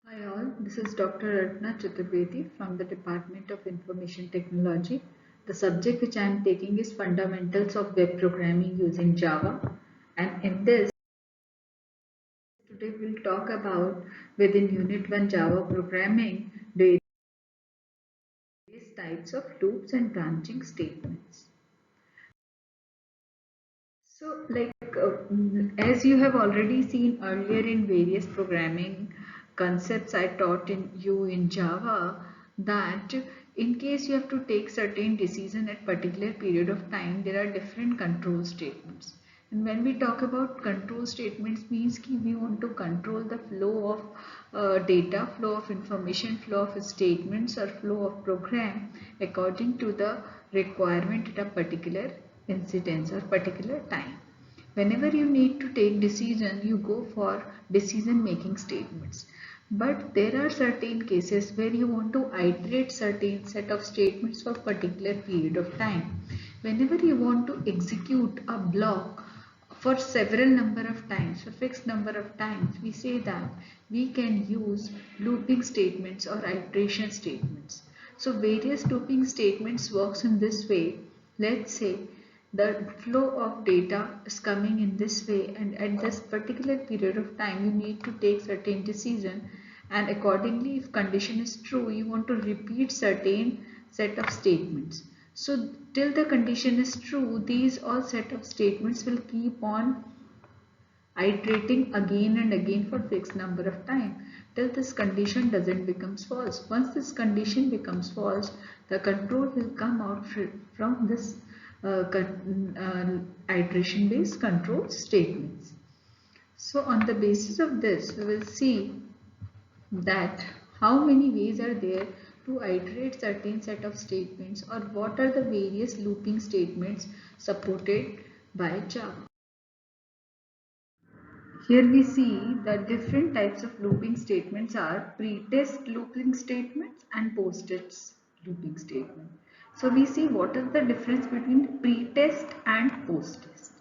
Hi all, this is Dr. Arpana Chaturvedi from the Department of Information Technology. The subject which I am taking is Fundamentals of Web Programming using Java, and in this today we'll talk about within Unit 1 Java programming various types of loops and branching statements. So, as you have already seen earlier in various programming concepts I taught you in Java, that in case you have to take certain decision at particular period of time, there are different control statements. And when we talk about control statements, means कि we want to control the flow of data, flow of information, flow of statements, or flow of program according to the requirement at a particular incidence or particular time. Whenever you need to take decision, you go for decision making statements. But there are certain cases where you want to iterate certain set of statements for particular period of time. Whenever you want to execute a block for several number of times, for fixed number of times, we say that we can use looping statements or iteration statements. So various looping statements works in this way. Let's say the flow of data is coming in this way, and at this particular period of time you need to take certain decision, and accordingly if condition is true you want to repeat certain set of statements. So till the condition is true, these all set of statements will keep on iterating again and again for fixed number of time till this condition doesn't becomes false. Once this condition becomes false, the control will come out from this iteration based control statements. So on the basis of this, we will see that how many ways are there to iterate certain set of statements, or what are the various looping statements supported by Java. Here we see that different types of looping statements are pre-test looping statements and post-test looping statement. So we see what is the difference between pre-test and post-test.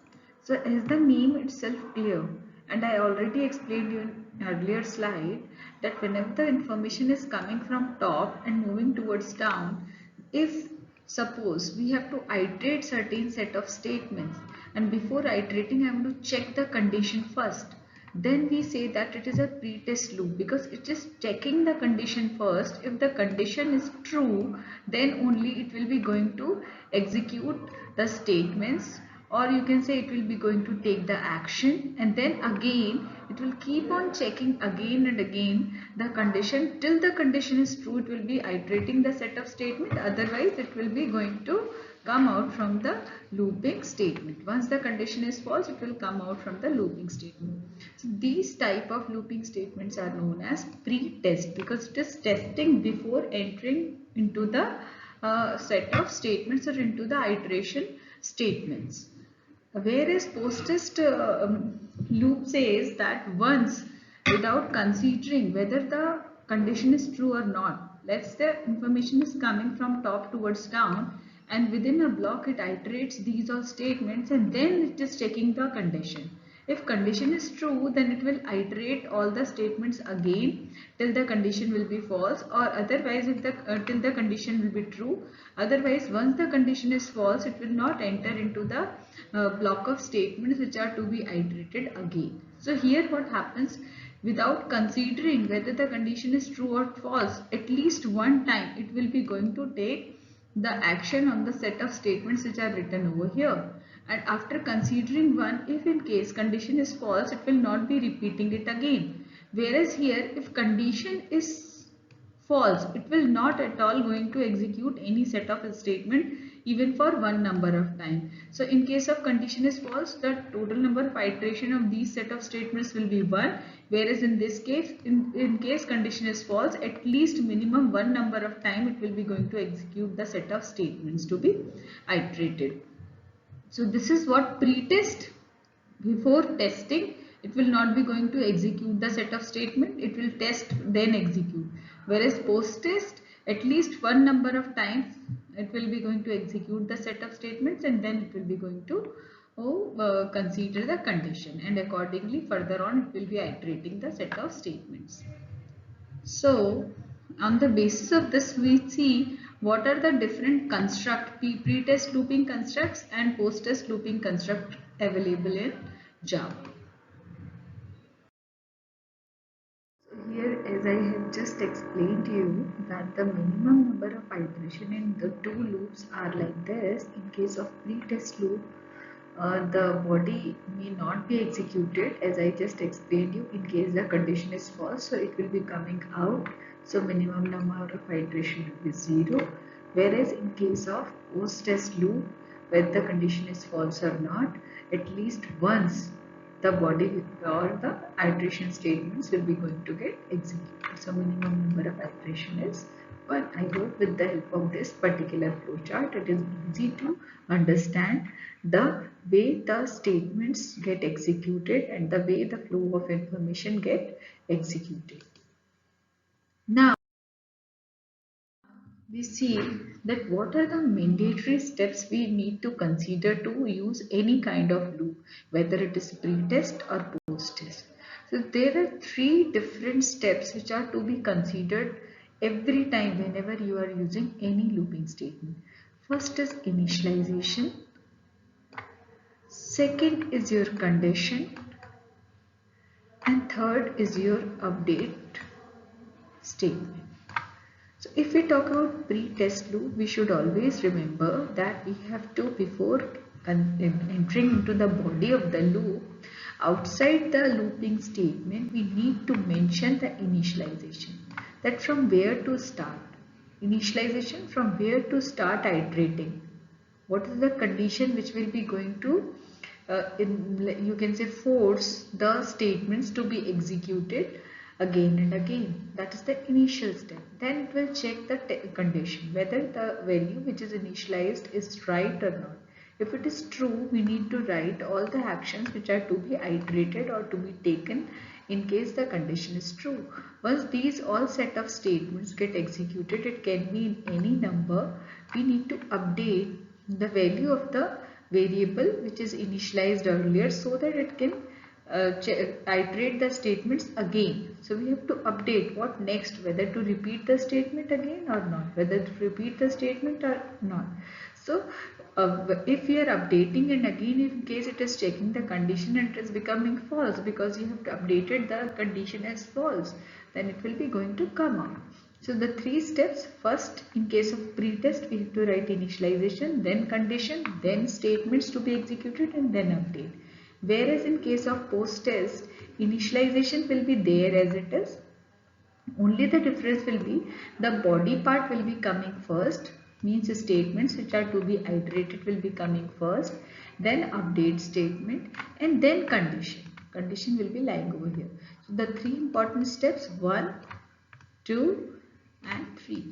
So is the name itself clear? And I already explained you in earlier slide that whenever the information is coming from top and moving towards down, if suppose we have to iterate certain set of statements, and before iterating I want to check the condition first, then we say that it is a pre-test loop, because it is checking the condition first. If the condition is true, then only it will be going to execute the statements, or you can say it will be going to take the action, and then again it will keep on checking again and again the condition till the condition is true. It will be iterating the set of statement, otherwise it will be going to come out from the looping statement. Once the condition is false, it will come out from the looping statement. So these type of looping statements are known as pre-test, because it is testing before entering into the set of statements or into the iteration statements. Whereas post-test loop says that once, without considering whether the condition is true or not, let's say information is coming from top towards down, and within a block it iterates these all statements, and then it is checking the condition. If condition is true, then it will iterate all the statements again till the condition will be false, or otherwise if the till the condition will be true. Otherwise, once the condition is false, it will not enter into the block of statements which are to be iterated again. So here what happens, without considering whether the condition is true or false, at least one time it will be going to take the action on the set of statements which are written over here. And after considering one, if in case condition is false, it will not be repeating it again. Whereas here, if condition is false, it will not at all going to execute any set of a statement even for one number of time. So in case of condition is false, the total number of iteration of these set of statements will be 1, whereas in this case, in case condition is false, at least minimum one number of time it will be going to execute the set of statements to be iterated. So this is what pre-test. Before testing, it will not be going to execute the set of statement, it will test then execute. Whereas post-test, at least one number of times it will be going to execute the set of statements, and then it will be going to consider the condition, and accordingly further on it will be iterating the set of statements. So on the basis of this, we see what are the different pre-test looping constructs and post-test looping construct available in Java. Here, as I have just explained to you, that the minimum number of iteration in the two loops are like this. In case of pre-test loop, the body may not be executed, as I just explained you, in case the condition is false, so it will be coming out. So minimum number of iteration will be 0. Whereas in case of post-test loop, whether the condition is false or not, at least once the body or the iteration statements will be going to get executed. So minimum number of iteration is 1. I hope with the help of this particular flowchart, it is easy to understand the way the statements get executed and the way the flow of information get executed. Now we see that what are the mandatory steps we need to consider to use any kind of loop, whether it is pre-test or post-test. So there are 3 different steps which are to be considered every time whenever you are using any looping statement. First is initialization, second is your condition, and third is your update statement. So if we talk about pre-test loop, we should always remember that we have to, before entering into the body of the loop, outside the looping statement, we need to mention the initialization, that from where to start. Initialization, from where to start iterating. What is the condition which will be going to, you can say, force the statements to be executed again and again. That is the initial step. Then it will check the condition, whether the value which is initialized is right or not. If it is true, we need to write all the actions which are to be iterated or to be taken in case the condition is true. Once these all set of statements get executed, it can be in any number, we need to update the value of the variable which is initialized earlier so that it can iterate the statements again. So we have to update what next, whether to repeat the statement again or not, whether to repeat the statement or not. So if we are updating and again in case it is checking the condition and it is becoming false because you have updated the condition as false, then it will be going to come out. So the 3 steps: first, in case of pre-test, we have to write initialization, then condition, then statements to be executed, and then update. Whereas in case of post-test, initialization will be there as it is. Only the difference will be the body part will be coming first, means statements which are to be iterated will be coming first, then update statement, and then condition. Condition will be lying over here. So the 3 important steps: 1, 2, and 3.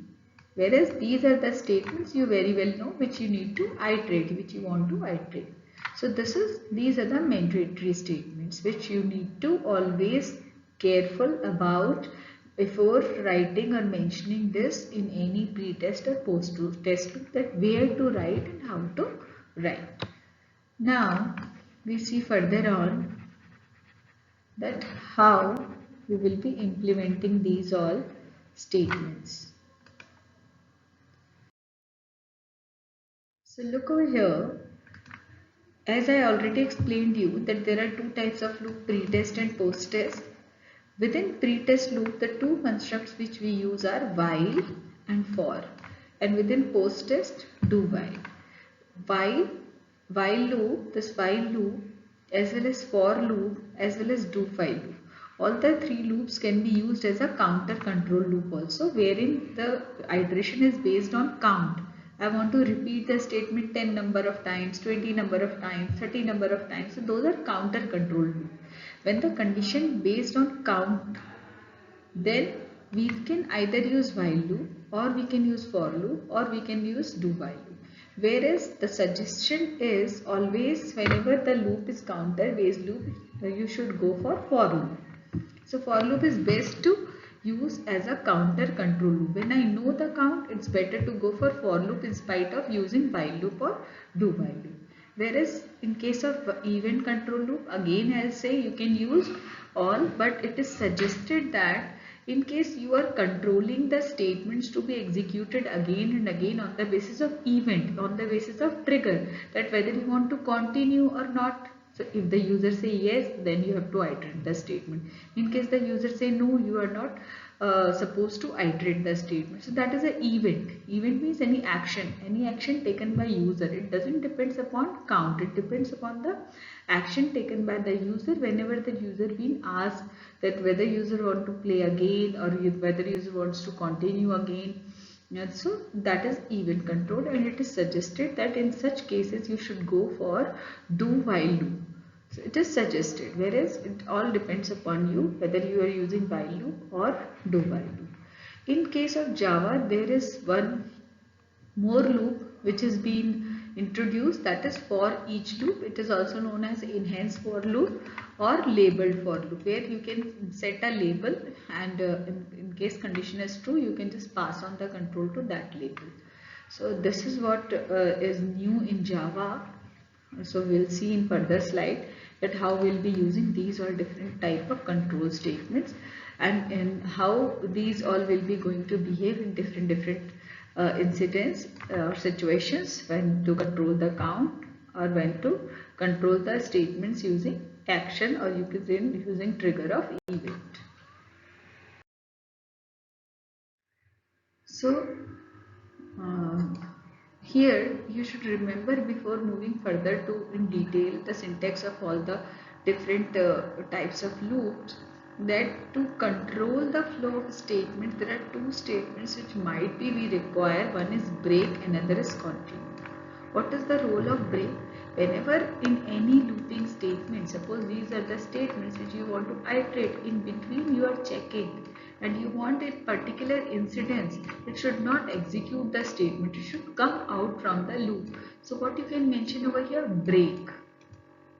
Whereas these are the statements you very well know which you need to iterate, which you want to iterate. So these are the mandatory statements which you need to always careful about before writing or mentioning this in any pre-test or post-test loop, that where to write and how to write. Now we see further on that how we will be implementing these all statements. So look over here. As I already explained you that there are 2 types of loop, pre-test and post-test. Within pre-test loop, the 2 constructs which we use are while and for, and within post-test, do while. While loop, this while loop, as well as for loop, as well as do while loop. All the 3 loops can be used as a counter control loop also, wherein the iteration is based on count. I want to repeat the statement 10 number of times, 20 number of times, 30 number of times. So those are counter control loop. When the condition based on count, then we can either use while loop, or we can use for loop, or we can use do while loop. Whereas the suggestion is always whenever the loop is counter based loop, you should go for loop. So for loop is best to use as a counter control loop. When I know the count, it's better to go for loop in spite of using while loop or do while loop. Whereas in case of event control loop, again I'll say you can use all, but it is suggested that In case you are controlling the statements to be executed again and again on the basis of event, on the basis of trigger, that whether you want to continue or not. So if the user say yes, then you have to iterate the statement. In case the user say no, you are not supposed to iterate the statement. So that is an event. Event means any action taken by user. It doesn't depends upon count. It depends upon the action taken by the user whenever the user been asked that whether user want to play again or whether user wants to continue again. Yeah, so that is event control, and it is suggested that in such cases you should go for do while loop. So it is suggested, whereas it all depends upon you whether you are using while loop or do while loop. In case of Java, there is one more loop which has been introduced, that is for each loop. It is also known as enhanced for loop or labeled for loop, where you can set a label, and in case condition is true, you can just pass on the control to that label. So this is what is new in Java. So we'll see in further slide that how we'll be using these all different type of control statements, and how these all will be going to behave in different incidents or situations, when to control the count or when to control the statements using action, or you can say using trigger of event. So here you should remember, before moving further to in detail the syntax of all the different types of loops, that to control the flow of statements, there are two statements which might be we require. One is break, another is continue. What is the role of break? Whenever in any looping statement, suppose these are the statements which you want to iterate, in between you are checking and you want a particular incidence, it should not execute the statement, it should come out from the loop. So what you can mention over here? Break.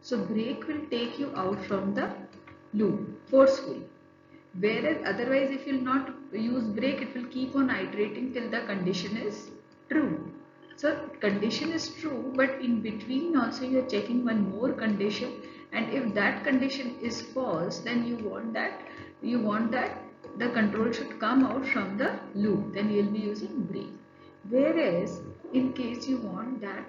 So break will take you out from the loop forcefully. Whereas otherwise, if you will not use break, it will keep on iterating till the condition is true. So condition is true, but in between also you are checking one more condition, and if that condition is false, then you want that the control should come out from the loop, then you will be using break. Whereas in case you want that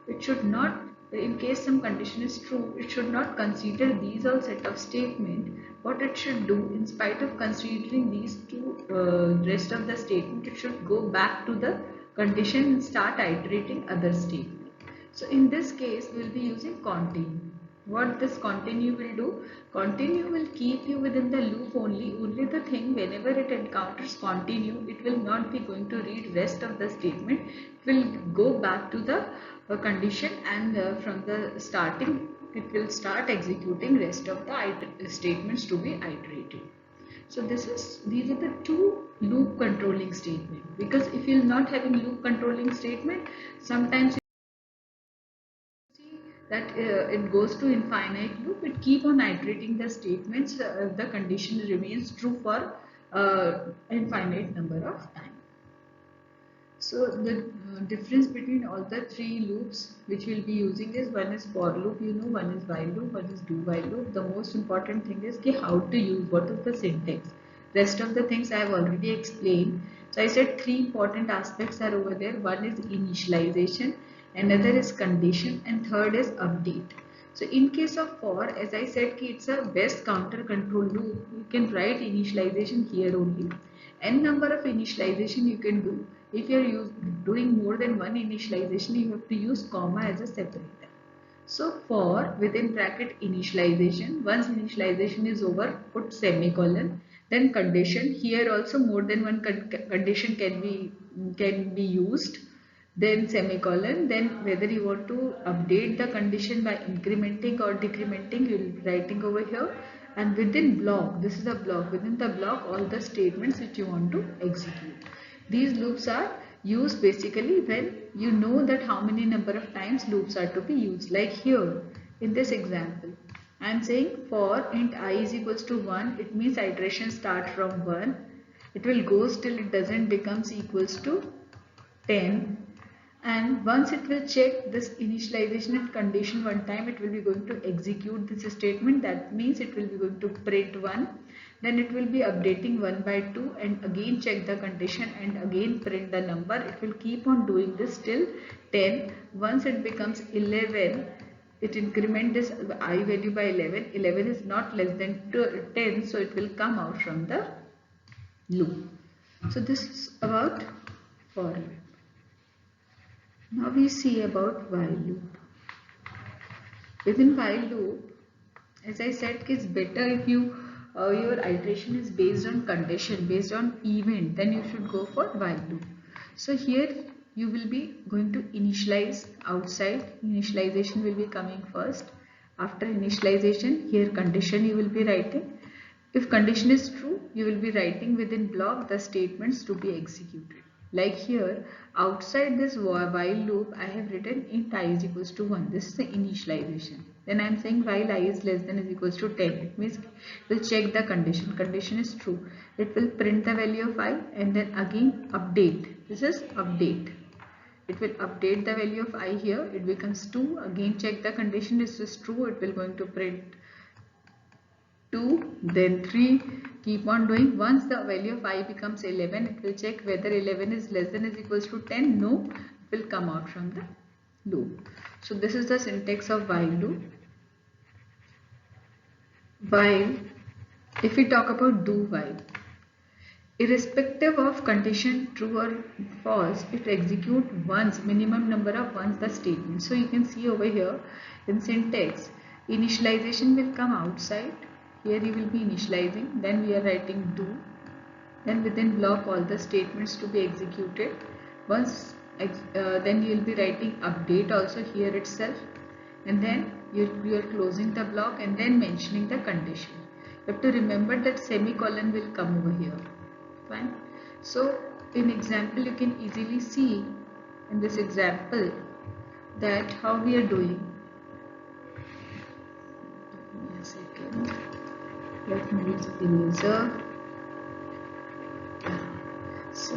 it should not, in case some condition is true, it should not consider these all set of statement. What it should do, in spite of considering these two rest of the statement, it should go back to the condition and start iterating other statement. So in this case we will be using continue. What this continue will do? Continue will keep you within the loop only. Only the thing, whenever it encounters continue, it will not be going to read rest of the statement. It will go back to the condition, and from the starting it will start executing rest of the statements to be iterated. So these are the two loop controlling statement, because if you are not having loop controlling statement, sometimes that it goes to infinite loop, it keep on iterating the statements, the condition remains true for infinite number of times. So the difference between all the three loops which we'll be using is, one is for loop, one is while loop, one is do while loop. The most important thing is how to use, what is the syntax. Rest of the things I have already explained. So I said three important aspects are over there. One is initialization, another is condition, and third is update. So in case of for, as I said, it's a best counter control loop. You can write initialization here only. N number of initialization you can do. If you are doing more than one initialization, you have to use comma as a separator. So for within bracket initialization, once initialization is over, put semicolon, then condition. Here also more than one condition can be used, then semicolon. Then whether you want to update the condition by incrementing or decrementing, you will be writing over here. And within block, this is a block, within the block all the statements which you want to execute. These loops are used basically when you know that how many number of times loops are to be used. Like here in this example, I am saying for int I is equals to 1, it means iteration start from 1. It will go till it doesn't becomes equals to 10. And once it will check this initialization and condition one time, it will be going to execute this statement. That means it will be going to print 1. Then it will be updating 1 by 2 and again check the condition and again print the number. It will keep on doing this till 10. Once it becomes 11, it increment this I value by 11. 11 is not less than 10, so it will come out from the loop. So this is about for loop. Now we see about while loop. Within while loop, as I said, it's better if your iteration is based on condition, based on event, then you should go for while loop. So here you will be going to initialize outside. Initialization will be coming first. After initialization, here condition you will be writing. If condition is true, you will be writing within block the statements to be executed. Like here, outside this while loop, I have written int I is equals to 1. This is the initialization. Then I am saying while I is less than is equals to 10. It means it will check the condition. Condition is true. It will print the value of I and then again update. This is update. It will update the value of I here. It becomes 2. Again check the condition. This is true. It will going to print 2, then 3, keep on doing. Once the value of I becomes 11, it will check whether 11 is less than is equals to 10. No, it will come out from the loop. So this is the syntax of while loop. While, if we talk about do while, irrespective of condition true or false, it execute once, minimum number of once the statement. So you can see over here in syntax, initialization will come outside. Here you will be initializing, then we are writing do, then within block all the statements to be executed. Once then you will be writing update also here itself, and then you are closing the block and then mentioning the condition. You have to remember that semicolon will come over here. Fine. So in example you can easily see in this example that how we are doing. Give me a second. Let me use the eraser. So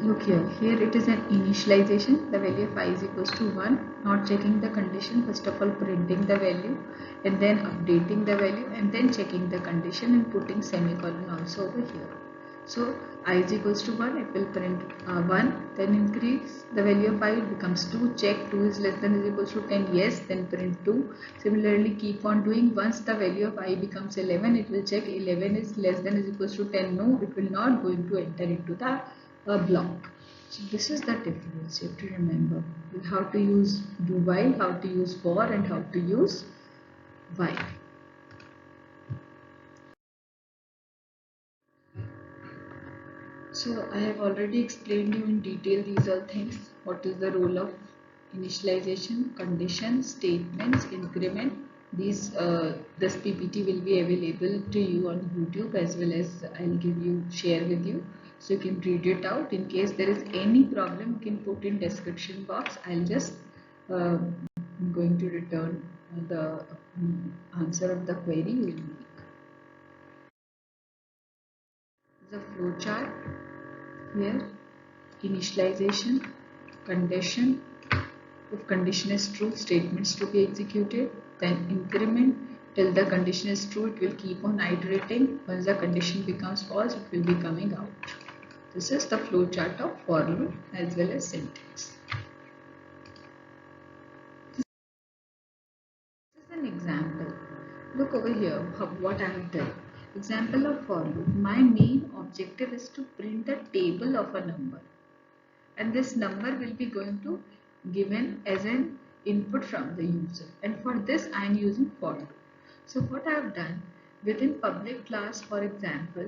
look here it is an initialization. The value of I is equals to 1, not checking the condition, first of all printing the value and then updating the value and then checking the condition and putting semicolon also over here. So I is equals to 1, it will print 1, then increase the value of I, it becomes 2, check 2 is less than is equals to 10, yes, then print 2. Similarly keep on doing. Once the value of I becomes 11, it will check 11 is less than is equals to 10, no, it will not going to enter into the block. So this is the difference. You have to remember how to use do while, how to use for, and how to use while. So I have already explained you in detail these all things. What is the role of initialization, condition, statements, increment. These this PPT will be available to you on YouTube, as well as I'll share with you, so you can read it out. In case there is any problem, you can put in description box. I'll just I'm going to return the answer of the query you will make. The flow chart here, initialization, condition. If condition is true, statements to be executed, then increment. Till the condition is true, it will keep on iterating. Once the condition becomes false, it will be coming out. This is the flow chart of for loop as well as syntax. This is an example. Look over here what I have done. Example of for loop. My main objective is to print the table of a number, and this number will be going to given as an input from the user, and for this I am using for loop. So what I have done, within public class, for example,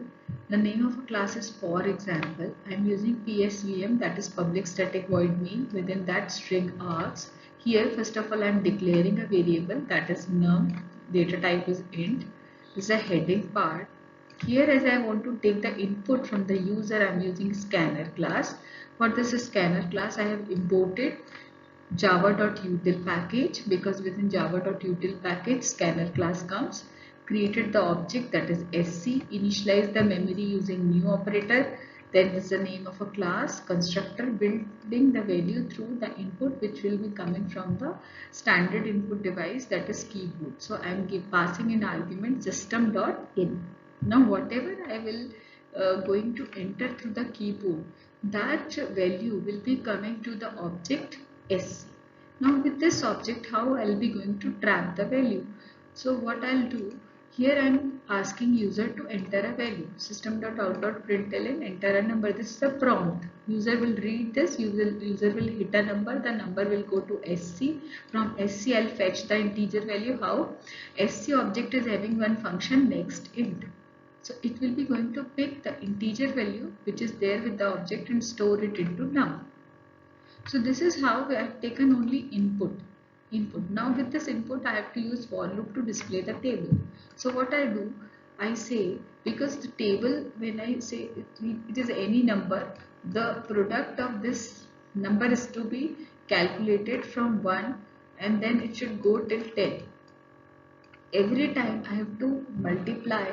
the name of a class is for example, I am using PSVM, that is public static void main. Within that string args, here first of all I am declaring a variable that is num, data type is int. This is a heading part. Here, as I want to take the input from the user, I am using scanner class. For this scanner class, I have imported java.util package, because within java.util package scanner class comes. Created the object that is sc, initialize the memory using new operator. Then this is the name of a class, constructor building the value through the input which will be coming from the standard input device, that is keyboard. So I am passing in argument system.in. Now whatever I will going to enter through the keyboard, that value will be coming to the object SC. Now with this object, how I'll be going to track the value? So what I'll do, here I'm asking user to enter a value. System.out.println, enter a number. This is a prompt. User will read this, user will hit a number, the number will go to SC. From SC I'll fetch the integer value. How? SC object is having one function, next int. So it will be going to pick the integer value which is there with the object and store it into num. So this is how we have taken only input. Now with this input I have to use for loop to display the table. So what I do, I say, because the table, when I say it is any number, the product of this number is to be calculated from 1 and then it should go till 10. Every time I have to multiply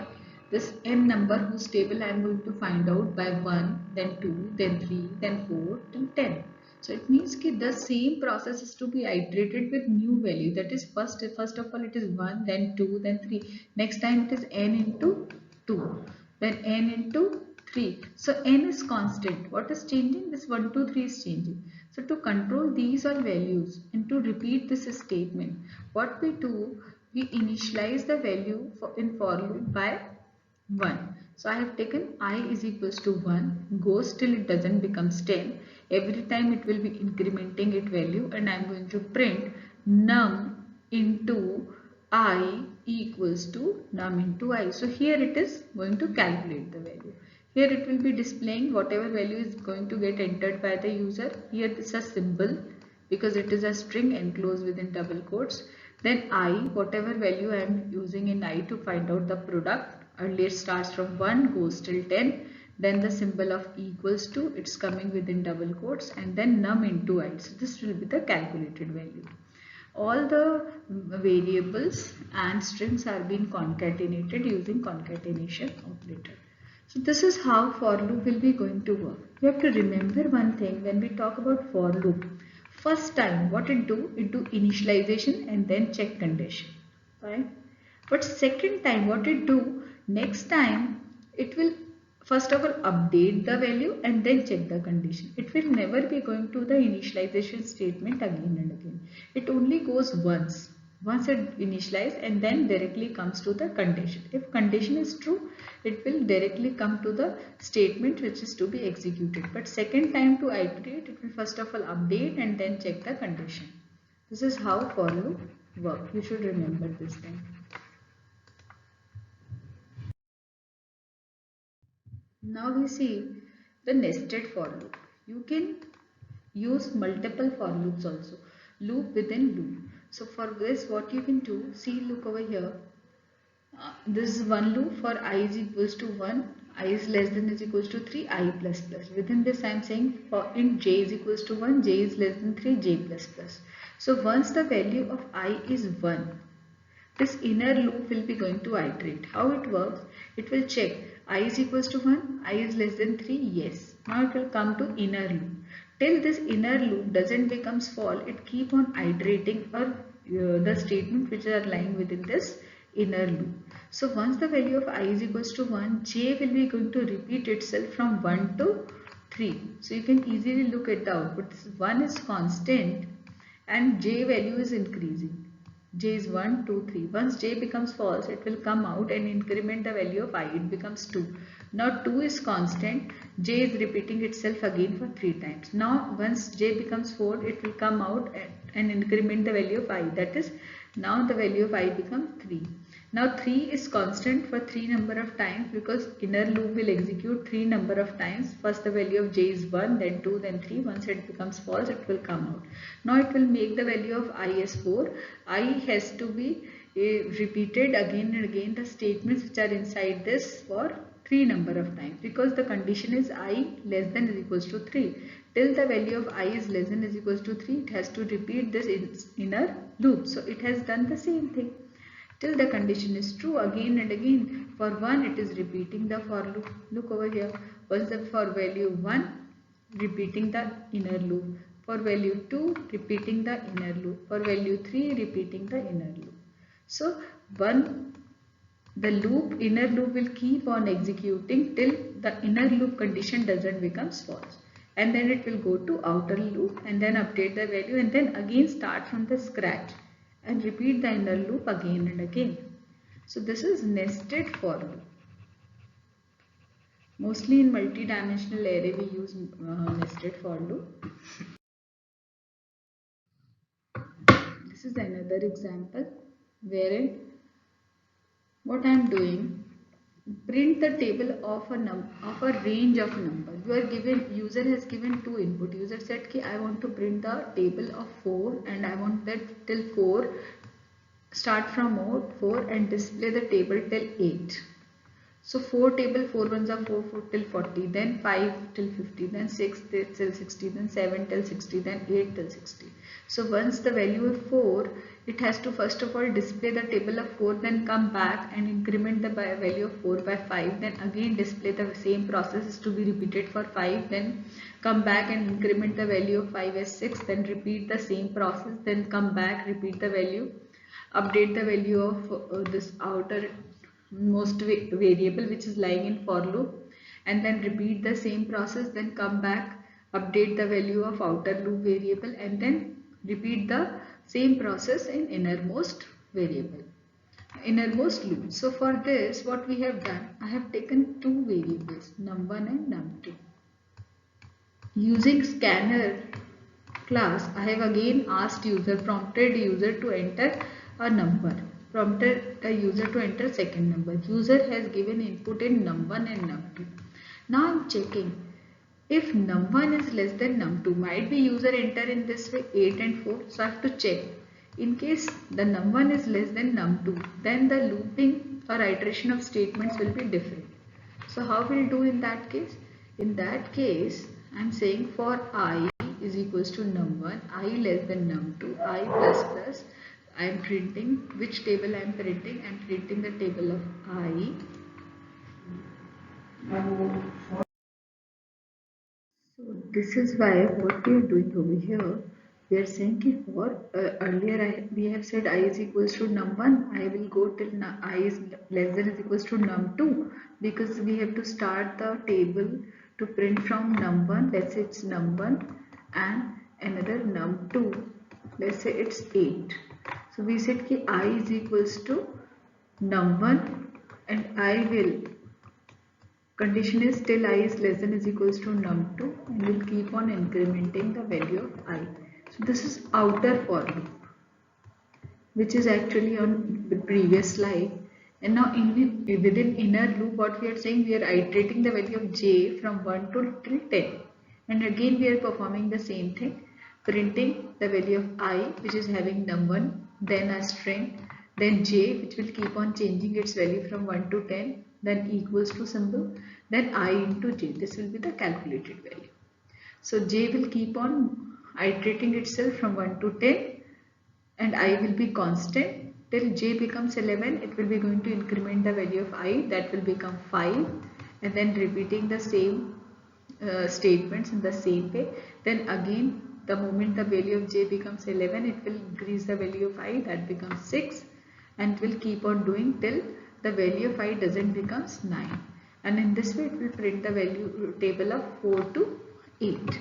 this n number whose table I am going to find out by 1, then 2, then 3, then 4 till 10. So it means that the same process is to be iterated with new value. That is first of all it is 1, then 2, then 3. Next time it is n into 2, then n into 3. So n is constant. What is changing? This 1, 2, 3 is changing. So to control these all values and to repeat this statement, what we do, we initialize the value in for loop by 1. So I have taken I is equals to 1, goes till it doesn't becomes 10. Every time it will be incrementing its value and I am going to print num into I equals to num into I. So here it is going to calculate the value. Here it will be displaying whatever value is going to get entered by the user. Here this is a symbol because it is a string enclosed within double quotes. Then I, whatever value I am using in I to find out the product. Earlier starts from 1, goes till 10. Then the symbol of equals to, it's coming within double quotes, and then num into I. So this will be the calculated value. All the variables and strings are being concatenated using concatenation operator. So this is how for loop will be going to work. You have to remember one thing when we talk about for loop. First time what it do initialization and then check condition, right? But second time what it do, next time it will first of all update the value and then check the condition. It will never be going to the initialization statement again and again. It only goes once. Once it initializes and then directly comes to the condition. If condition is true, it will directly come to the statement which is to be executed. But second time to iterate, it will first of all update and then check the condition. This is how for loop work. You should remember this thing. Now we see the nested for loop. You can use multiple for loops also. Loop within loop. So for this what you can do, see, look over here. This is one loop for I is equals to 1, I is less than is equals to 3, I plus plus. Within this I am saying for int j is equals to 1, j is less than 3, j plus plus. So once the value of I is 1, this inner loop will be going to iterate. How it works? It will check I is equals to 1, I is less than 3, yes. Now it will come to inner loop. Till this inner loop doesn't becomes false, it keep on iterating or the statement which are lying within this inner loop. So once the value of I is equals to 1, j will be going to repeat itself from 1 to 3. So you can easily look at the output. 1 is constant and j value is increasing. J is 1, 2, 3. Once j becomes false, it will come out and increment the value of I. It becomes 2. Now 2 is constant. J is repeating itself again for 3 times. Now once j becomes 4, it will come out and increment the value of I. That is, now the value of I becomes 3. Now 3 is constant for 3 number of times because inner loop will execute 3 number of times. First the value of j is 1, then 2, then 3. Once it becomes false, it will come out. Now it will make the value of I as 4. I has to be repeated again and again the statements which are inside this for 3 number of times because the condition is I less than is equals to 3. Till the value of I is less than is equals to 3, it has to repeat this inner loop. So it has done the same thing till the condition is true again and again. For 1 it is repeating the for loop. Look over here. Once the for value 1 repeating the inner loop. For value 2 repeating the inner loop. For value 3 repeating the inner loop. So the inner loop will keep on executing till the inner loop condition doesn't become false, and then it will go to outer loop and then update the value and then again start from the scratch and repeat the inner loop again and again. So this is nested for loop. Mostly in multi-dimensional array we use nested for loop. This is another example wherein what I am doing, print the table of a range of number. You are given, user has given two input. User said ki I want to print the table of 4 and I want that till 4, start from mode 4 and display the table till 8. So 4 table, 4 ones are 4, 4 till 40, then 5 till 50, then 6 till 60, then 7 till 60, then 8 till 60. So once the value is 4, it has to first of all display the table of 4, then come back and increment the value of 4 by 5, then again display the same process is to be repeated for 5, then come back and increment the value of 5 as 6, then repeat the same process, then come back, repeat the value, update the value of this outer most variable which is lying in for loop, and then repeat the same process, then come back, update the value of outer loop variable and then repeat the same process in innermost variable, innermost loop. So for this what we have done, I have taken two variables num1 and num2. Using scanner class, I have again asked user, prompted user to enter a number, prompted the user to enter second number. User has given input in num1 and num2. Now I am checking if num1 is less than num2. Might be user enter in this way 8 and 4. So I have to check. In case the num1 is less than num2, then the looping or iteration of statements will be different. So how we'll do in that case? In that case, I am saying for I is equals to num1, I less than num2, I plus plus. I am printing which table I am printing. I am printing the table of I. So this is why what we are doing over here, we are saying कि for earlier we have said I is equals to num1, I will go till I is less than is equals to num2, because we have to start the table to print from num1, let's say it's num1, and another num2, let's say it's 8. So we said कि I is equals to num1 and I will, condition is till I is less than is equals to num2 and we'll keep on incrementing the value of I. So this is outer for loop, which is actually on the previous slide. And now within inner loop what we are saying, we are iterating the value of j from 1 to till 10. And again we are performing the same thing, printing the value of I which is having num1, then a string, then j which will keep on changing its value from 1 to 10, then equals to symbol, then I into j. This will be the calculated value. So j will keep on iterating itself from 1 to 10 and I will be constant till j becomes 11. It will be going to increment the value of I, that will become 5, and then repeating the same statements in the same way. Then again the moment the value of j becomes 11, it will increase the value of I, that becomes 6, and will keep on doing till the value of I doesn't becomes 9, and in this way it will print the value table of 4 to 8.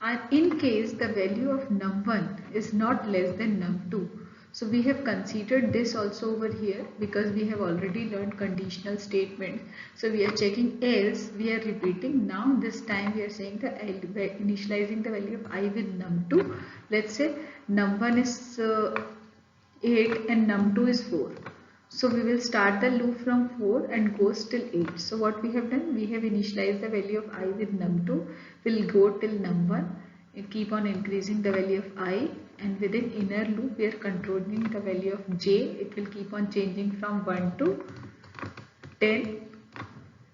And in case the value of num1 is not less than num2, so we have considered this also over here because we have already learned conditional statements. So we are checking else, we are repeating. Now this time we are saying the initializing the value of I with num2. Let's say num1 is 8 and num2 is 4. So we will start the loop from 4 and goes till 8. So what we have done, we have initialized the value of I with num2, will go till num1 and keep on increasing the value of I, and within inner loop we are controlling the value of j. It will keep on changing from 1 to 10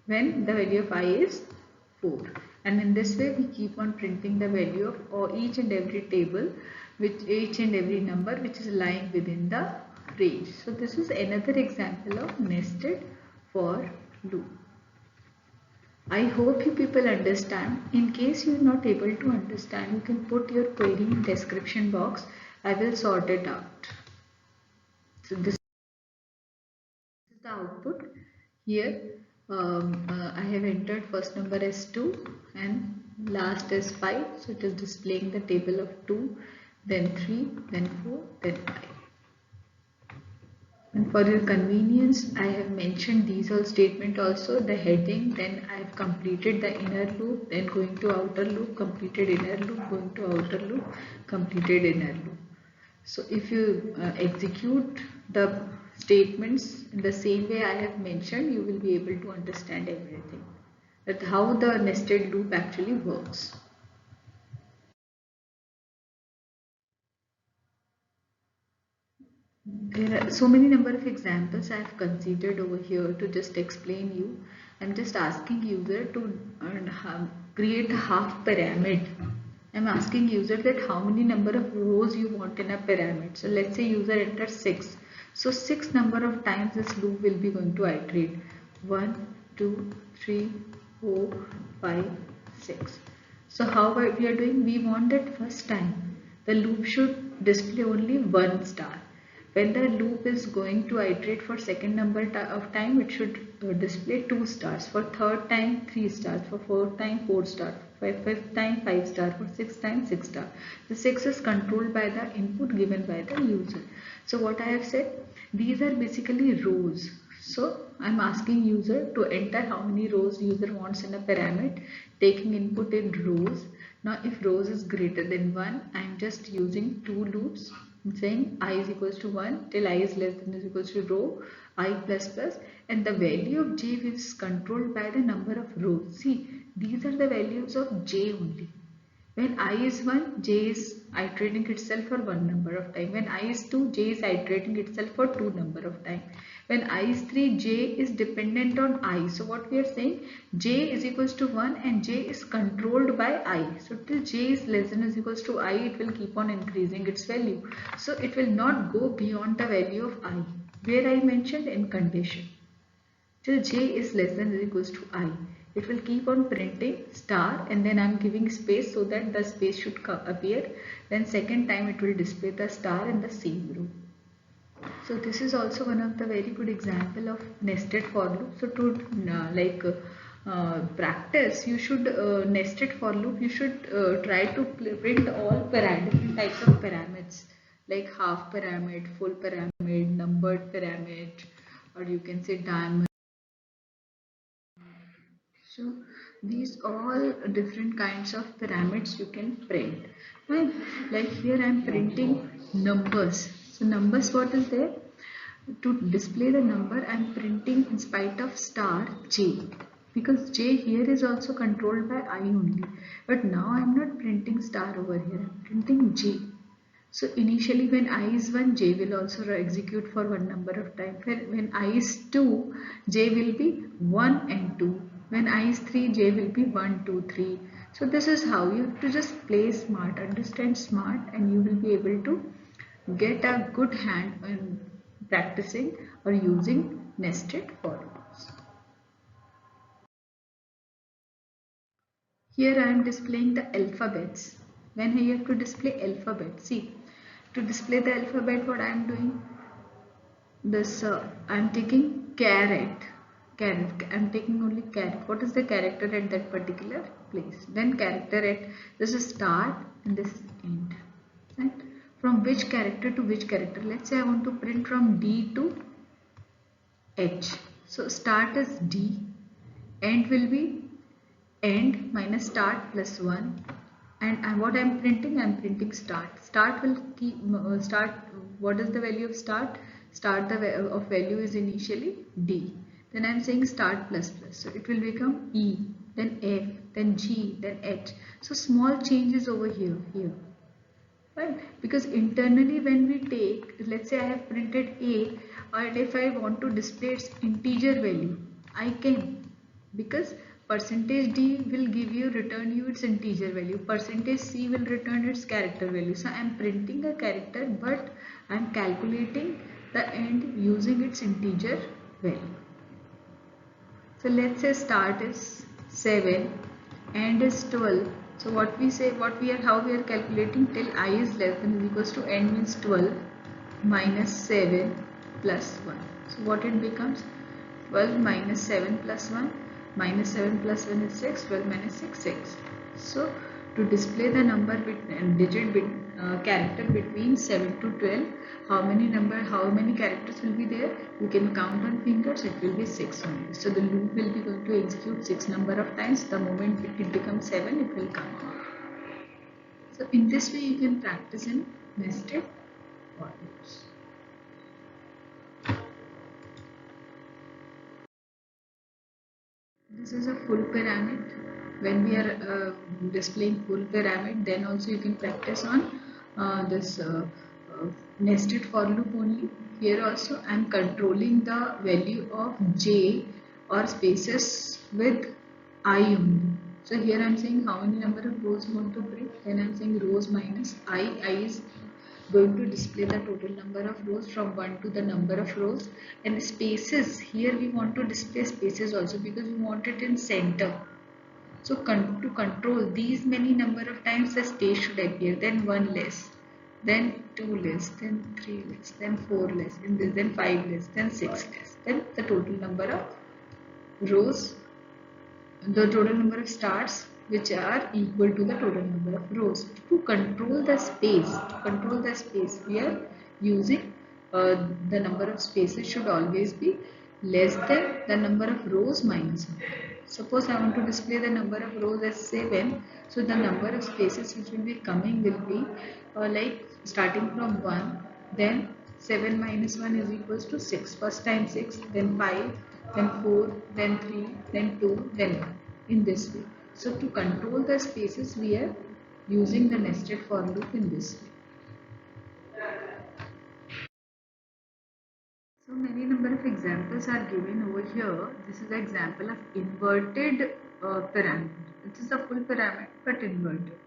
when the value of I is 4, and in this way we keep on printing the value of each and every table, with each and every number which is lying within the range. So this is another example of nested for loop. I hope you people understand. In case you are not able to understand, you can put your query in description box. I will sort it out. So this is the output. Here I have entered first number as 2 and last as 5. So it is displaying the table of 2, then 3, then 4, then 5. And for your convenience, I have mentioned these all statement also, the heading, then I have completed the inner loop, then going to outer loop, completed inner loop, going to outer loop, completed inner loop. So if you execute the statements in the same way I have mentioned, you will be able to understand everything, that how the nested loop actually works. There are so many number of examples I have considered over here to just explain you. I'm just asking user to create a half pyramid. I'm asking user that how many number of rows you want in a pyramid. So let's say user enters 6. So 6 number of times this loop will be going to iterate. 1, 2, 3, 4, 5, 6. So how we are doing? We want that first time the loop should display only 1 star. When the loop is going to iterate for second number of time, it should display 2 stars. For third time, 3 stars. For fourth time, 4 stars. For fifth time, 5 stars. For sixth time, 6 stars. The 6 is controlled by the input given by the user. So what I have said, these are basically rows. So I'm asking user to enter how many rows user wants in a pyramid, taking input in rows. Now if rows is greater than 1, I'm just using 2 loops. I'm saying I is equals to 1 till I is less than is equals to row I plus plus, and the value of j is controlled by the number of rows. See, these are the values of j only. When I is 1, j is iterating itself for 1 number of time. When I is 2, j is iterating itself for 2 number of time. When I is 3, j is dependent on I. So what we are saying, j is equals to 1 and j is controlled by I. So till j is less than or equals to I, it will keep on increasing its value. So it will not go beyond the value of I, where I mentioned in condition. Till j is less than or equals to I. It will keep on printing star, and then I am giving space so that the space should appear. Then second time it will display the star in the same row. So this is also one of the very good example of nested for loop. So to practice, you should nested for loop. You should try to print all different types of pyramids, like half pyramid, full pyramid, numbered pyramid, or you can say diamond. So these all different kinds of pyramids you can print. Right? Like here I am printing numbers. So numbers, what is there? To display the number I am printing in spite of star j, because j here is also controlled by I only. But now I am not printing star over here, I am printing j. So initially when I is 1, j will also execute for 1 number of time. When I is 2, j will be 1 and 2. When I is 3, j will be 1, 2, 3. So this is how you have to just play smart, understand smart, and you will be able to get a good hand in practicing or using nested for loops. Here I am displaying the alphabets. When I have to display alphabet, see, to display the alphabet, what I am doing? This I am taking caret. I'm taking only caret. What is the character at that particular place? Then character at, this is start and this is end. Right? From which character to which character? Let's say I want to print from D to H. So start is D, end will be end minus start plus 1, and what I am printing? I am printing start. Start will keep start. What is the value of start? Start of value is initially D. Then I am saying start plus plus. So it will become E, then F, then G, then H. So small changes over here. Right? Because internally when we take, let's say I have printed A, and if I want to display its integer value, I can, because percentage D will return you its integer value, percentage C will return its character value. So I am printing a character, but I am calculating the end using its integer value. So let's say start is 7, end is 12. So what we say, how we are calculating till I is less than or equals to end means 12 minus 7 plus 1. So what it becomes? 12 minus 7 plus 1, minus 7 plus 1 is 6, 12 minus 6, 6. So to display the number character between 7 to 12, how many characters will be there? You can count on fingers, it will be 6 only. So the loop will be going to execute 6 number of times. The moment it becomes 7, it will come out. So in this way you can practice in nested for loops. This is a full pyramid. When we are displaying full pyramid, then also you can practice on this nested for loop only. Here also I am controlling the value of j or spaces with I only. So here I am saying how many number of rows you want to print. Then I am saying rows minus I. I is going to display the total number of rows from 1 to the number of rows, and spaces, here we want to display spaces also because we want it in center. So to control these many number of times the space should appear, then 1 less, then 2 less, then 3 less, then 4 less, in this, then 5 less, then 6 less, then the total number of rows, the total number of stars which are equal to the total number of rows. To control the space, we are using the number of spaces should always be less than the number of rows minus 1. Suppose I want to display the number of rows as 7, so the number of spaces which will be coming will be like starting from 1, then 7 minus 1 is equals to 6. First time 6, then 5, then 4, then 3, then 2, then 1. In this way. So to control the spaces, we are using the nested for loop in this way. So many number of examples are given over here. This is an example of inverted pyramid. It is a full pyramid but inverted.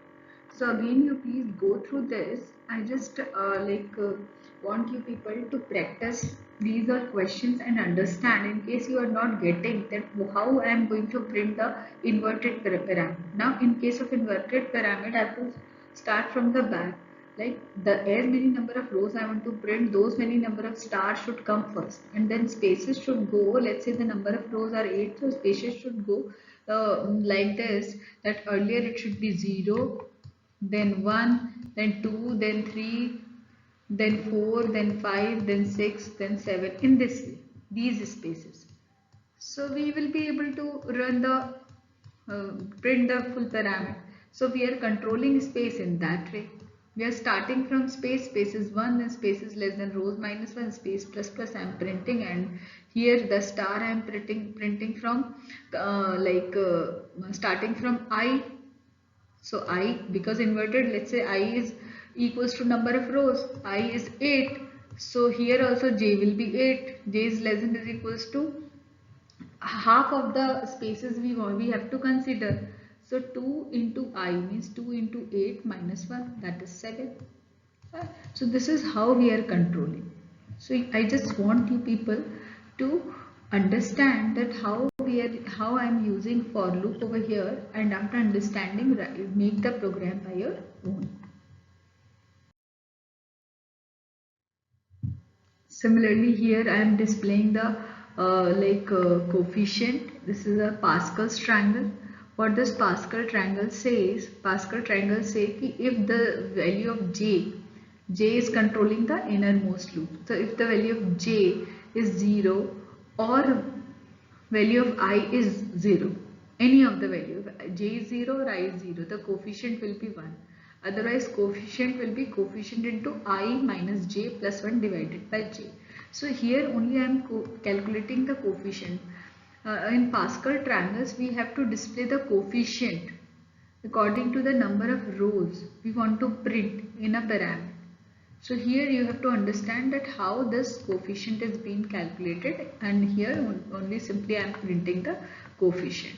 So again, you please go through this. I just want you people to practice these are questions and understand in case you are not getting that how I am going to print the inverted pyramid. Now in case of inverted pyramid, I have to start from the back. Like as many number of rows I want to print, those many number of stars should come first, and then spaces should go. Let's say the number of rows are 8, so spaces should go like this, that earlier it should be 0, then 1, then 2, then 3, then 4, then 5, then 6, then 7, in this way, these spaces. So we will be able to run the print the full pyramid. So we are controlling space in that way. We are starting from space is 1, then space is less than rows minus 1, space plus plus I am printing, and here the star I am printing from starting from I. So I, because inverted, let's say I is equals to number of rows, I is 8. So here also j will be 8. J is less than or equals to half of the spaces we have to consider. So 2 into I means 2 into 8 minus 1, that is 7. So this is how we are controlling. So I just want you people to understand that how I am using for loop over here, and after understanding, make the program by your own. Similarly, here I am displaying the coefficient. This is a Pascal's triangle. What this Pascal triangle says, Pascal triangle say ki if the value of j is controlling the innermost loop. So if the value of j is 0 or value of I is 0, any of the value, j is 0 or I is 0, the coefficient will be 1. Otherwise, coefficient will be coefficient into I minus j plus 1 divided by j. So here only I am calculating the coefficient. In Pascal triangles, we have to display the coefficient according to the number of rows we want to print in a pyramid. So here you have to understand that how this coefficient is being calculated, and here only simply I am printing the coefficient.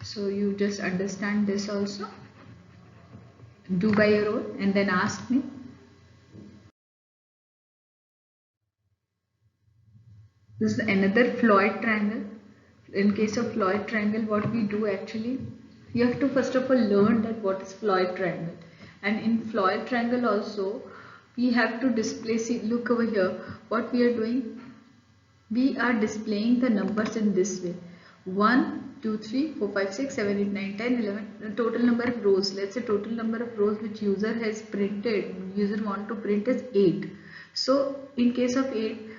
So you just understand this also, do by your own and then ask me. This is another Floyd triangle. In case of Floyd triangle, what we do actually, you have to first of all learn that what is Floyd triangle, and in Floyd triangle also we have to display, see, look over here, what we are doing, We are displaying the numbers in this way: 1, 2, 3, 4, 5, 6, 7, 8, 9, 10, 11. The total number of rows, let's say total number of rows which user has printed, user want to print is 8. So in case of 8,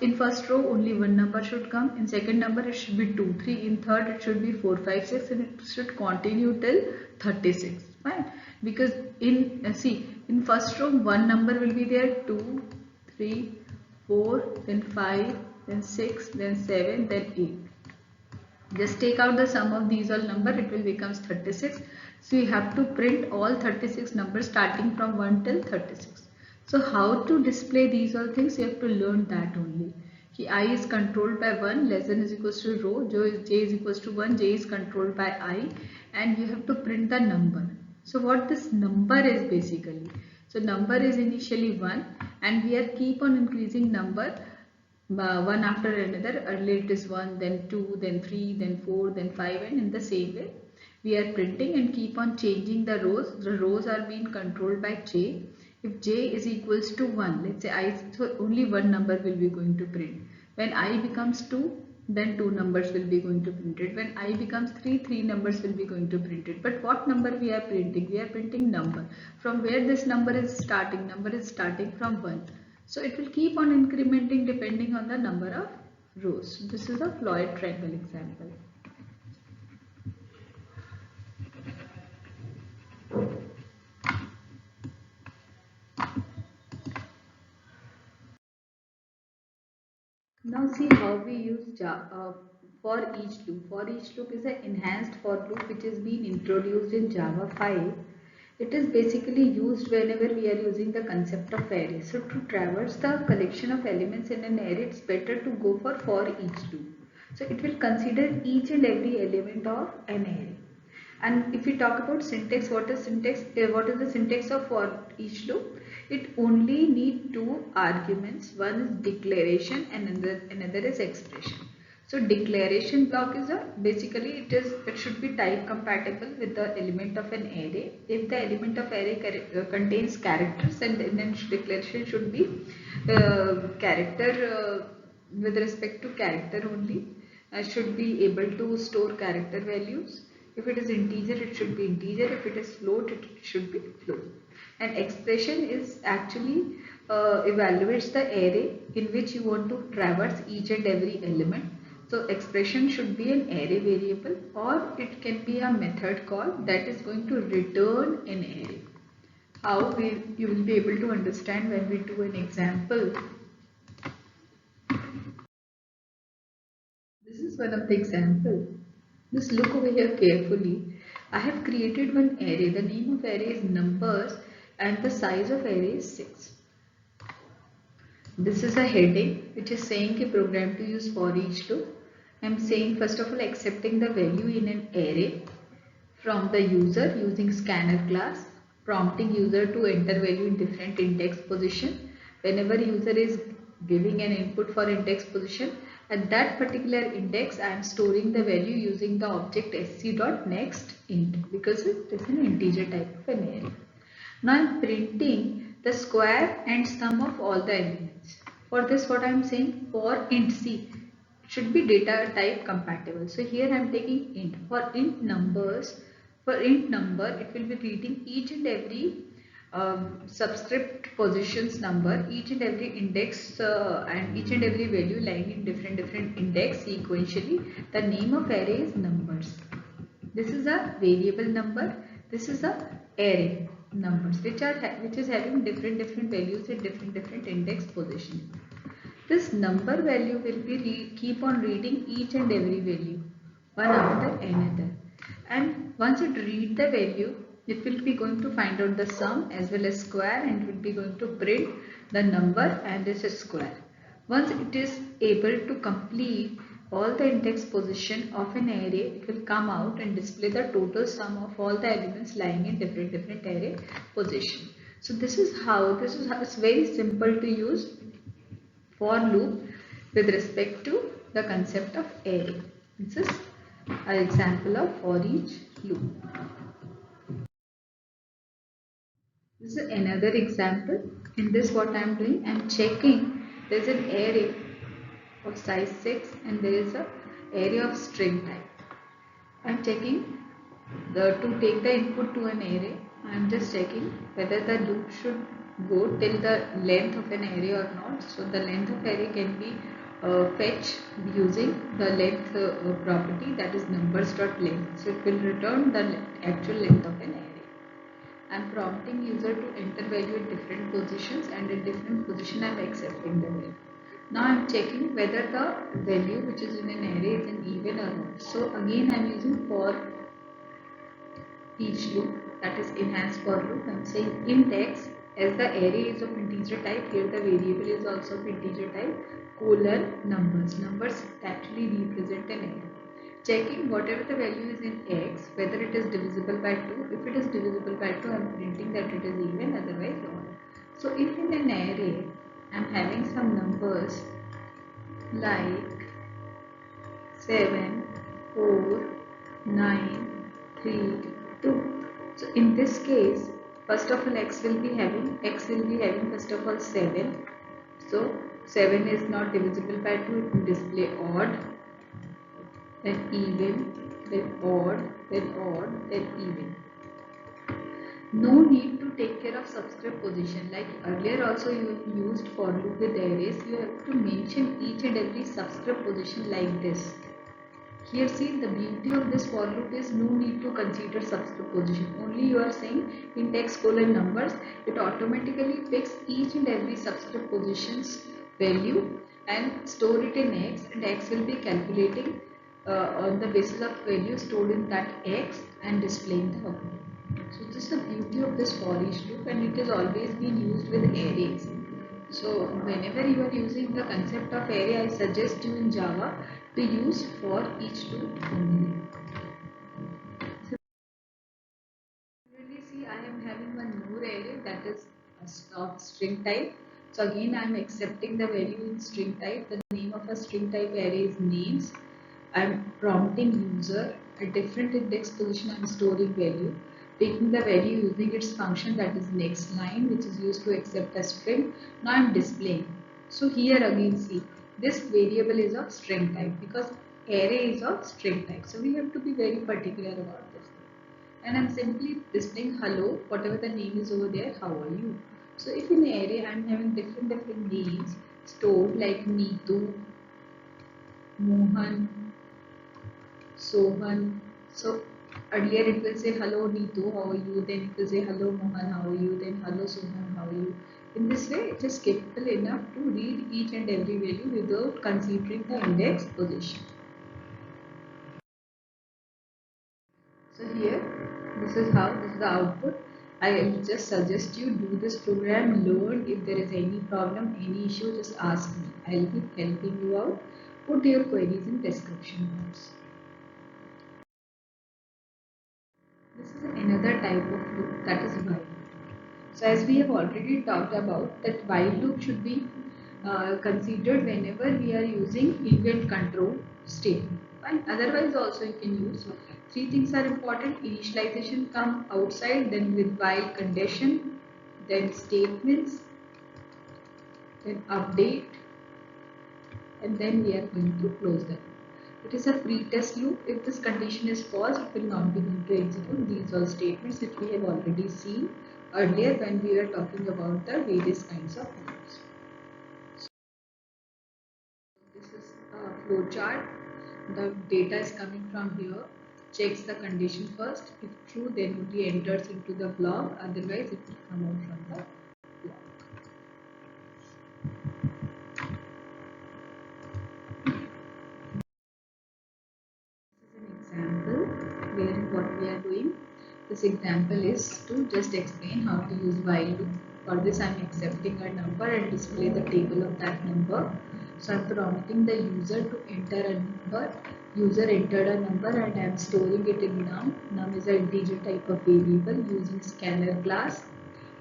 in first row only one number should come, in second number it should be 2, 3, in third it should be 4, 5, 6, and it should continue till 36. Fine. Because in see, in first row one number will be there, 2, 3, 4, then 5, then 6, then 7, then 8. Just take out the sum of these all number, it will becomes 36. So you have to print all 36 numbers starting from 1 till 36. So how to display these all things, you have to learn that only. I is controlled by 1, less than is equals to row, j is equals to 1, j is controlled by I, and you have to print the number. So what this number is basically, so number is initially 1 and we are keep on increasing number one after another. Earlier it is 1, then 2, then 3, then 4, then 5, and in the same way we are printing and keep on changing the rows. The rows are being controlled by j. If j is equals to 1, let's say I, so only one number will be going to print. When I becomes 2, then 2 numbers will be going to print it. When I becomes 3, 3 numbers will be going to print it. But what number we are printing? We are printing number. From where this number is starting? Number is starting from 1. So it will keep on incrementing depending on the number of rows. This is a Floyd triangle example. Now see how we use for each loop. For each loop is an enhanced for loop which is being introduced in Java 5. It is basically used whenever we are using the concept of array. So to traverse the collection of elements in an array, it's better to go for each loop. So it will consider each and every element of an array. And if we talk about syntax, what is syntax? What is the syntax of for each loop? It only need two arguments. One is declaration and another is expression. So declaration block is basically it should be type compatible with the element of an array. If the element of array contains characters, and then declaration should be character with respect to character only. Should be able to store character values. If it is integer, it should be integer. If it is float, it should be float. And expression is actually evaluates the array in which you want to traverse each and every element. So expression should be an array variable, or it can be a method call that is going to return an array. How you will be able to understand when we do an example. This is one of the example. Just look over here carefully. I have created one array. The name of array is numbers and the size of array is 6. This is a heading which is saying a program to use for each loop. I am saying first of all accepting the value in an array from the user using scanner class, prompting user to enter value in different index position. Whenever user is giving an input for index position, at that particular index I am storing the value using the object sc.nextInt because it is an integer type of an array. Now I am printing the square and sum of all the elements. For this what I am saying, for int, see, it should be data type compatible. So here I am taking int. For int numbers, for int number it will be reading each and every subscript positions number, each and every index and each and every value lying in different index sequentially. The name of array is numbers. This is a variable number. This is a array numbers which is having different values in different index position. This number value will be keep on reading each and every value one after another, and once it read the value, it will be going to find out the sum as well as square, and it will be going to print the number and this is square. Once it is able to complete all the index position of an array, it will come out and display the total sum of all the elements lying in different array position. So this is how it's very simple to use for loop with respect to the concept of array. This is an example of for each loop. This is another example. In this what I am doing, I am checking there is an array of size 6 and there is a array of string type. I am checking to take the input to an array. I am just checking whether the loop should go till the length of an array or not. So the length of array can be fetched using the length property, that is numbers.length. So it will return the actual length of an array. I am prompting user to enter value at different positions and at different position I am accepting the value. Now I am checking whether the value which is in an array is an even or not. So again I am using for each loop, that is enhanced for loop. I am saying int x, as the array is of integer type, here the variable is also of integer type, colon numbers. Numbers actually represent an array. Checking whatever the value is in x, whether it is divisible by 2. If it is divisible by 2, I am printing that it is even, otherwise odd. So if in an array I am having some numbers like 7, 4, 9, 3, 2. So in this case, first of all x will be having first of all 7. So 7 is not divisible by 2, it will display odd, then even, then odd, then odd, then even. No need to take care of subscript position. Like earlier also you used for loop with arrays, you have to mention each and every subscript position like this. Here see, the beauty of this for loop is no need to consider subscript position. Only you are saying int x colon numbers, it automatically picks each and every subscript position's value and store it in x, and x will be calculating on the basis of value stored in that x and displaying the output. So this is the beauty of this for each loop, and it has always been used with arrays. So whenever you are using the concept of array, I suggest you in Java to use for each loop only. So really see, I am having one more array that is of string type. So again I am accepting the value in string type. The name of a string type array is names. I am prompting user at different index position. I am storing value, taking the value using its function, that is next line, which is used to accept a string. Now I am displaying. So here again see, this variable is of string type because array is of string type. So we have to be very particular about this. And I'm simply displaying hello, whatever the name is over there, how are you? So if in array I'm having different names stored like Neetu, Mohan, Sohan. So earlier it will say hello Neetu, how are you? Then it will say hello Mohan, how are you? Then hello Sohan, how are you? In this way, it is capable enough to read each and every value without considering the index position. So here, this is the output. I just suggest you do this program, learn. If there is any problem, any issue, just ask me. I'll be helping you out. Put your queries in description box. This is another type of loop, that is while. So as we have already talked about, that while loop should be considered whenever we are using event control statement. Fine. Otherwise also you can use. Three things are important. Initialization come outside, then with while condition, then statements, then update, and then we are going to close the loop. It is a pre-test loop. If this condition is false, it will not be going to execute. These are statements which we have already seen earlier when we were talking about the various kinds of loops. This is a flow chart. The data is coming from here. Checks the condition first. If true, then only enters into the block. Otherwise, it will come out from the block. This is an example where what we are doing. This example is to just explain how to use while loop. For this, I am accepting a number and display the table of that number. So I am prompting the user to enter a number. User entered a number and I am storing it in num. Num is an integer type of variable using scanner class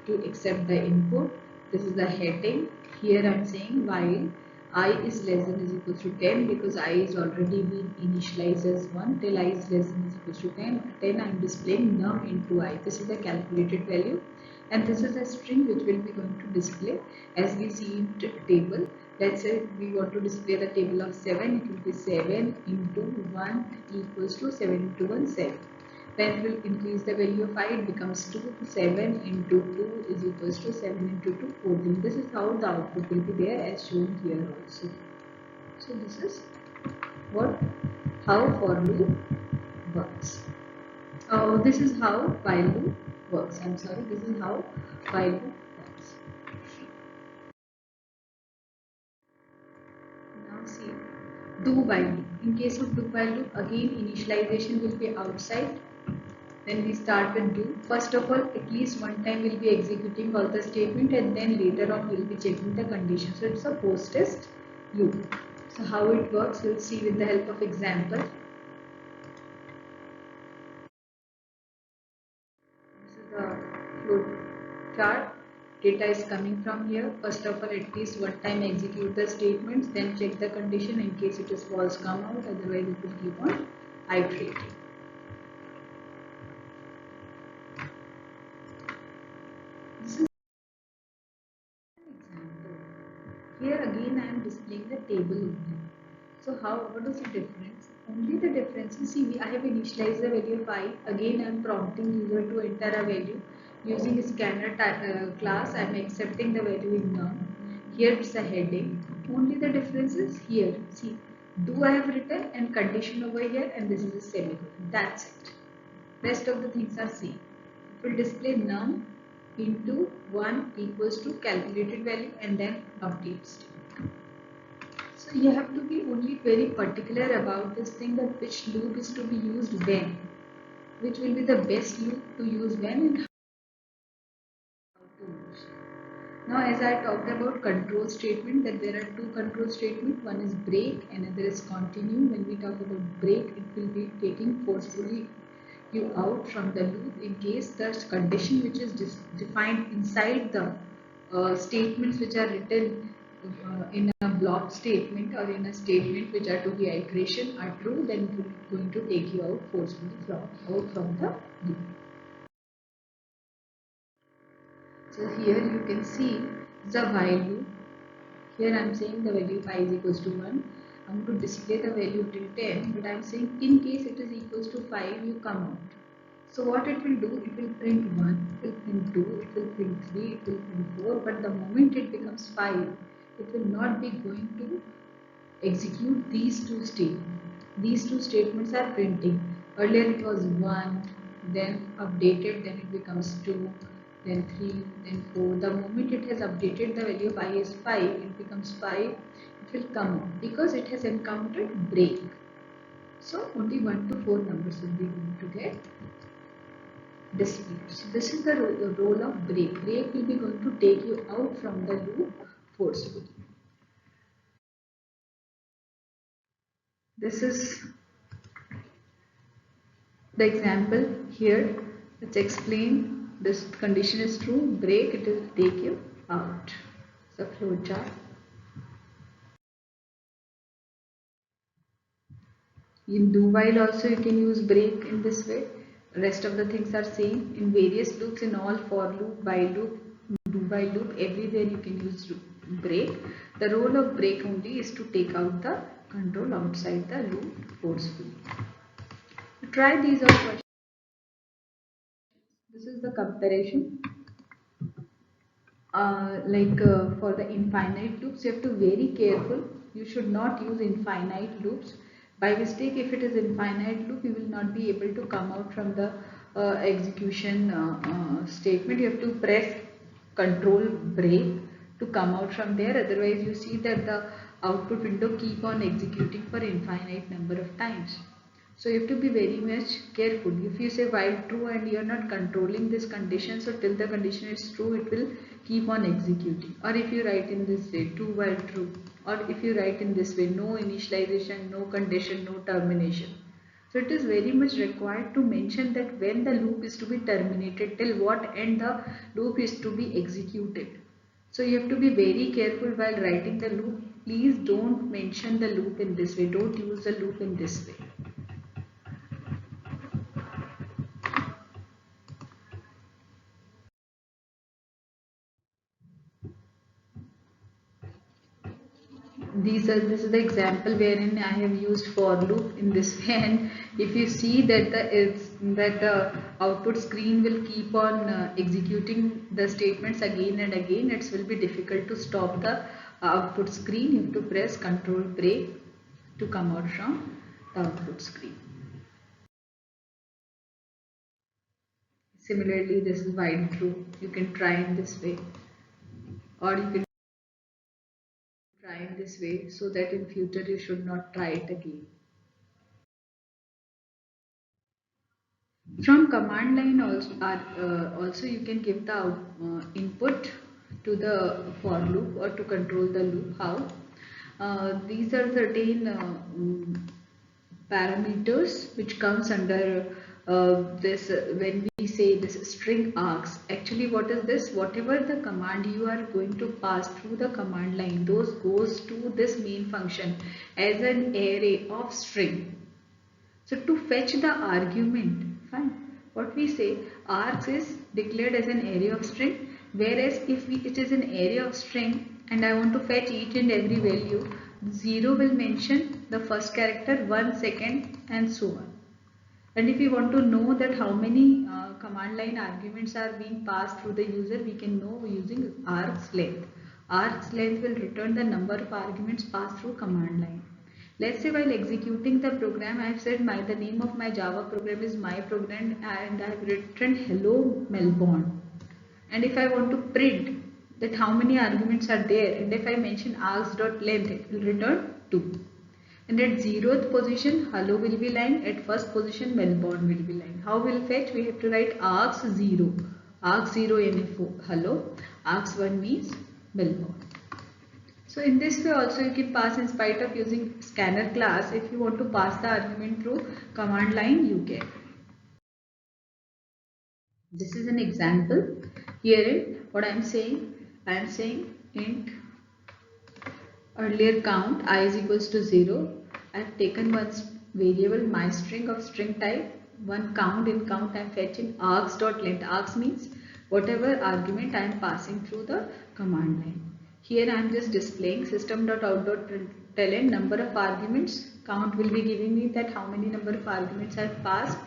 to accept the input. This is the heading. Here I am saying while I is less than is equal to 10, because I is already been initialized as 1 till I is less than is equal to 10 I am displaying num into I. This is the calculated value, and this is a string which will be going to display as we see in table. Let's say we want to display the table of 7, it will be 7 into 1 equals to 7 into 1, 7. Then we will increase the value of I, it becomes 2, 7 into 2 is equals to 7 into 2, 14. This is how the output will be there as shown here also. So this is how for loop works. This is how while loop works. I'm sorry, this is how while loop works. Now see, do while loop. In case of do while loop, again initialization will be outside. Then we start with do. First of all, at least one time we'll be executing all the statement, and then later on we'll be checking the condition. So it's a post-test loop. So how it works, we'll see with the help of example. This is the flow chart. Data is coming from here. First of all, at least one time execute the statements, then check the condition. In case it is false, come out, otherwise it will keep on iterating. This is an example. Here again I am displaying the table only. So what is the difference? Only the difference is, see, I have initialized the value of I. Again I am prompting user to enter a value. Using scanner class, I am accepting the value in none. Here it's a heading. Only the difference is here. See, do I have written and condition over here, and this is a semicolon. That's it. Rest of the things are same. It will display none into 1 equals to calculated value and then update statement. So you have to be only very particular about this thing, that which loop is to be used when, which will be the best loop to use when, and how to use. Now as I talked about control statement, that there are two control statements, one is break, another is continue. When we talk about break, it will be taking forcefully you out from the loop in case the condition which is defined inside the statements which are written in a block statement or in a statement which are to be iteration are true, then it is going to take you out forcefully from the loop. So here you can see the while loop. Here I am saying the value I is equals to 1. I am going to display the value till 10, but I am saying in case it is equals to 5, you come out. So what it will do, it will print 1, it will print 2, it will print 3, it will print 4, but the moment it becomes 5, it will not be going to execute these two statements. These two statements are printing. Earlier it was 1, then updated, then it becomes 2, then 3, then 4. The moment it has updated the value of I is 5, it becomes 5, it will come out because it has encountered break. So only 1 to 4 numbers will be going to get displayed. So this is the role of break. Break will be going to take you out from the loop forcefully. This is the example here. Let's explain. This condition is true. Break, it will take you out. The flow chart. In do while also you can use break in this way. Rest of the things are same. In various loops, in all for loop, while loop, do while loop, everywhere you can use break. The role of break only is to take out the control outside the loop forcefully. Try these all questions. This is the comparison. For the infinite loops, you have to be very careful. You should not use infinite loops. By mistake, if it is infinite loop, you will not be able to come out from the execution statement. You have to press control break to come out from there. Otherwise, you see that the output window keep on executing for infinite number of times. So you have to be very much careful. If you say while true and you are not controlling this condition, so till the condition is true, it will keep on executing. Or if you write in this way, true while true, or if you write in this way, no initialization, no condition, no termination. So it is very much required to mention that when the loop is to be terminated, till what end the loop is to be executed. So you have to be very careful while writing the loop. Please don't mention the loop in this way. Don't use the loop in this way. this is the example wherein I have used for loop in this way, and if you see that the output screen will keep on executing the statements again and again, it will be difficult to stop the output screen. You have to press Control break to come out from the output screen. Similarly, this is while true. You can try in this way, or you can try in this way, so that in future you should not try it again. From command line also you can give the input to the for loop or to control the loop. How? These are certain parameters which comes under this when we say this string args. Actually, what is this? Whatever the command you are going to pass through the command line, those goes to this main function as an array of string. So to fetch the argument, fine. What we say, args is declared as an array of string, whereas if it is an array of string and I want to fetch each and every value, 0 will mention the first character, 1 second, and so on. And if we want to know that how many command line arguments are being passed through the user, we can know using args length. Args length will return the number of arguments passed through command line. Let's say while executing the program, I have said the name of my Java program is my program, and I have written hello Melbourne. And if I want to print that how many arguments are there, and if I mention args.length, it will return 2. And at 0th position, hello will be lying. At first position, Melbourne will be lying. How will fetch? We have to write args 0. Args 0 info hello. Args 1 means Melbourne. So in this way also you can pass, in spite of using scanner class, if you want to pass the argument through command line, you can. This is an example. Herein what I am saying int earlier count I is equals to 0. I have taken one variable my string of string type, one count. In count I am fetching args.length. Args means whatever argument I am passing through the command line. Here I am just displaying system.out.println number of arguments. Count will be giving me that how many number of arguments I have passed,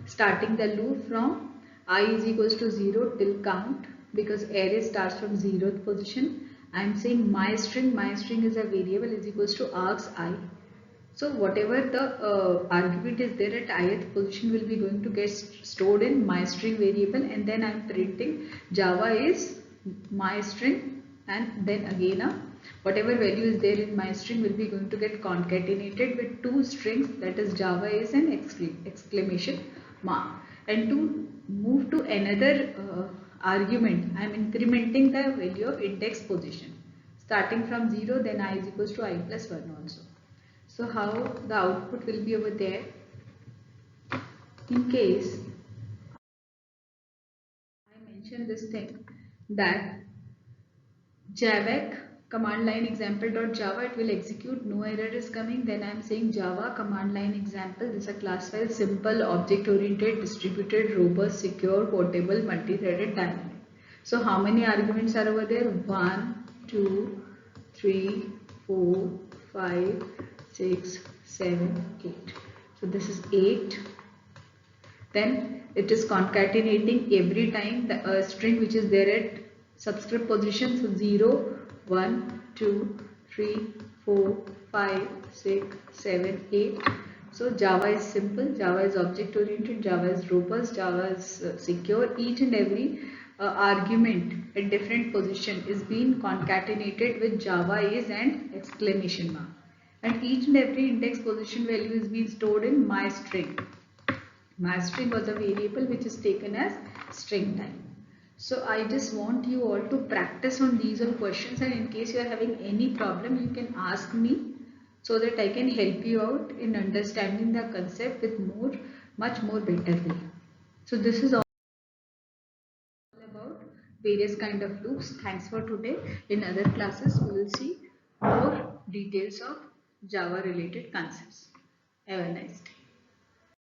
starting the loop from I is equals to 0 till count, because array starts from 0th position. I am saying my string is a variable, is equals to args I. So whatever the argument is there at ith position will be going to get stored in my string variable, and then I am printing Java is my string, and then again whatever value is there in my string will be going to get concatenated with two strings, that is Java is an exclamation mark. And to move to another argument, I am incrementing the value of index position starting from 0, then I is equals to I plus 1 also. So how the output will be over there? In case I mention this thing that javec command line example.java, it will execute, no error is coming. Then I am saying Java command line example, this is a class file, simple, object oriented, distributed, robust, secure, portable, multi-threaded, dynamic. So how many arguments are over there? 1, 2, 3, 4, 5, 6, 7, 8. So this is 8. Then it is concatenating every time the string which is there at subscript position. So 0, 1, 2, 3, 4, 5, 6, 7, 8. So Java is simple, Java is object oriented, Java is robust, Java is secure. Each and every argument at different position is being concatenated with Java is and exclamation mark. And each and every index position value is being stored in my string. My string was a variable which is taken as string type. So I just want you all to practice on these all questions, and in case you are having any problem, you can ask me so that I can help you out in understanding the concept with much more better way. So this is all about various kind of loops. Thanks for today. In other classes, we will see more details of Java related concepts. Have a nice day.